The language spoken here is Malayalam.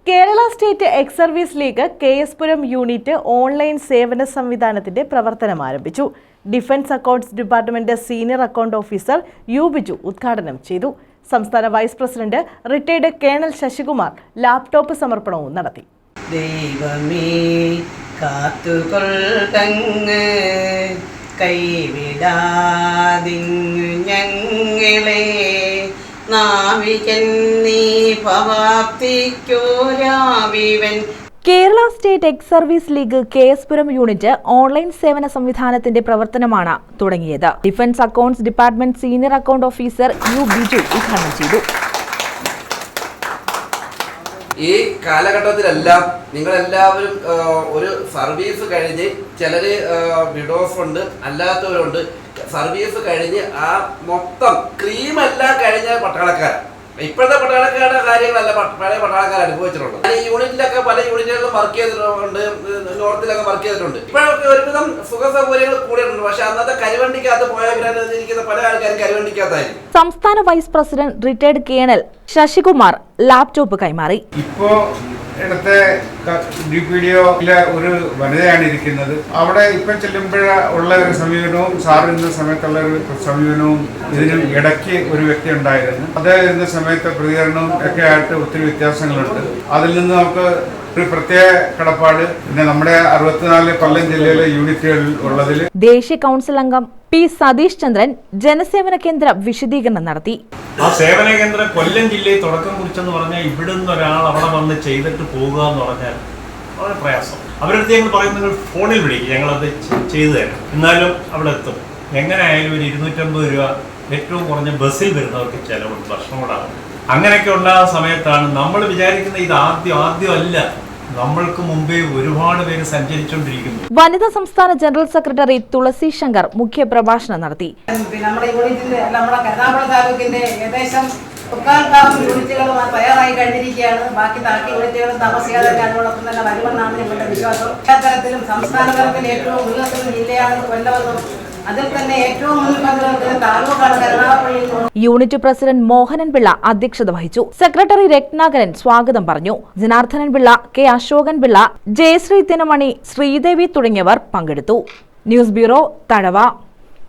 Kerala state ex service league KS Puram unit online സേവന സംവിധാനത്തിന്റെ പ്രവർത്തനം ആരംഭിച്ചു. Defence accounts department senior account officer U Biju ഉദ്ഘാടനം ചെയ്തു. സംസ്ഥാന vice president retired colonel Sasikumar laptop സമർപ്പണവും നടത്തി. ദൈവമേ കാത്തുകൊള്ളങ്ങ് കൈവിടാതിങ്ങു ഞങ്ങളെ നാവികൻ നീ ഭവാപ്തിക്കോരാവിവൻ. Kerala state ex service league KS Puram unit online സേവന സംവിധാനത്തിന്റെ പ്രവർത്തനമാണ് തുടങ്ങിയത്. Defence accounts department senior account officer U Biju ഉദ്ഘാടനം ചെയ്തു. ഈ കാലഘട്ടത്തിലെല്ലാം നിങ്ങളെല്ലാവരും ഒരു സർവീസ് കഴിഞ്ഞ് ചിലര് വിഡോസ് ഉണ്ട്, അല്ലാത്തവരുണ്ട്. സർവീസ് കഴിഞ്ഞ് ആ മൊത്തം ക്രീമെല്ലാം കഴിഞ്ഞ പട്ടാളക്കാർ. ഇപ്പോഴത്തെ പട്ടാളക്കാരുടെ കാര്യങ്ങളല്ല പഴയ പട്ടാളക്കാർ അനുഭവിച്ചിട്ടുണ്ട്. ഈ യൂണിറ്റിലൊക്കെ പല യൂണിറ്റുകളിലും വർക്ക് ചെയ്തിട്ടുണ്ട്, നോർത്തിലൊക്കെ വർക്ക് ചെയ്തിട്ടുണ്ട്. ഇപ്പോഴൊക്കെ ഒരുവിധം സുഖ സൗകര്യങ്ങൾ കൂടിയിട്ടുണ്ട്. പക്ഷെ അന്നത്തെ കരിവണ്ടിക്കകത്ത് പോയവരിരിക്കുന്ന പല ആൾക്കാരും കരിവണ്ടിക്കകത്തായിരുന്നു. സംസ്ഥാന vice president retired colonel Sasikumar laptop കൈമാറി. ഇപ്പോ ഇടത്തെ DPDO-യിലെ ഒരു വനിതയാണ് ഇരിക്കുന്നത്. അവിടെ ഇപ്പം ചെല്ലുമ്പോഴ ഉള്ള ഒരു സമീപനവും സാർ ഇരുന്ന സമയത്തുള്ള ഒരു സമീപനവും ഇതിനും ഇടയ്ക്ക് ഒരു വ്യക്തി ഉണ്ടായിരുന്നു. അദ്ദേഹം ഇരുന്ന സമയത്തെ പ്രതികരണവും ഒക്കെ ആയിട്ട് ഒത്തിരി വ്യത്യാസങ്ങളുണ്ട്. അതിൽ നിന്ന് നമുക്ക് ഒരു പ്രത്യേക കടപ്പാട്. പിന്നെ നമ്മുടെ 64 കൊല്ലം ജില്ലയിലെ യൂണിറ്റുകളിൽ ഉള്ളതിൽ ദേശീയ കൗൺസിൽ അംഗം P സതീഷ് ചന്ദ്രൻ ജനസേവന കേന്ദ്ര വിശദീകരണം നടത്തി. ആ സേവന കേന്ദ്രം കൊല്ലം ജില്ലയിൽ തുടക്കം കുറിച്ചെന്ന് പറഞ്ഞാൽ ഇവിടുന്ന് ഒരാൾ അവിടെ വന്ന് ചെയ്തിട്ട് പോകുക എന്ന് പറഞ്ഞാൽ വളരെ പ്രയാസം. അവരടുത്ത് ഞങ്ങൾ പറയും നിങ്ങൾ ഫോണിൽ വിളിക്കുക, ഞങ്ങളത് ചെയ്തു തരാം. എന്നാലും അവിടെ എത്തും. എങ്ങനെ ആയാലും ഒരു 250 രൂപ ഏറ്റവും കുറഞ്ഞ ബസ്സിൽ വരുന്നവർക്ക് ചിലവുണ്ട്, ഭക്ഷണം കൂടാണ്. അങ്ങനെയൊക്കെ ഉണ്ടാകുന്ന സമയത്താണ് നമ്മൾ വിചാരിക്കുന്ന ഇത് ആദ്യമല്ല, നമ്മൾക്ക് മുമ്പേ ഒരുപാട് പേര് സഞ്ചരിച്ചുകൊണ്ടിരിക്കുന്നു. വനിതാ സംസ്ഥാന ജനറൽ സെക്രട്ടറി തുളസി ശങ്കർ മുഖ്യപ്രഭാഷണം നടത്തി. നമ്മുടെ യൂണിറ്റിന്റെ നമ്മുടെ കരുനാഗപ്പള്ളി താലൂക്കിന്റെ ഏകദേശം 3 യൂണിറ്റുകൾ തയ്യാറായി കഴിഞ്ഞിരിക്കുകയാണ്. ബാക്കി യൂണിറ്റുകളും താമസിയാതെ അതിനോടൊപ്പം തന്നെ വരുമെന്നാണ് ഞങ്ങളുടെ വിശ്വാസം. തരത്തിലും സംസ്ഥാന തലത്തിൽ ഏറ്റവും ഉയർന്ന ജില്ലയാണ് കൊല്ലമെന്നും അതിൽ തന്നെ ഏറ്റവും മുൻപന്തിയിൽ താലൂക്കാണ് കരുനാഗപ്പള്ളി. യൂണിറ്റ് പ്രസിഡന്റ് മോഹനൻ പിള്ള അധ്യക്ഷത വഹിച്ചു. സെക്രട്ടറി രത്നാകരൻ സ്വാഗതം പറഞ്ഞു. ജനാർദ്ദനൻ പിള്ള, K അശോകൻ പിള്ള, ജയശ്രീ തിനമണി, ശ്രീദേവി തുടങ്ങിയവർ പങ്കെടുത്തു. News bureau, Thazhava.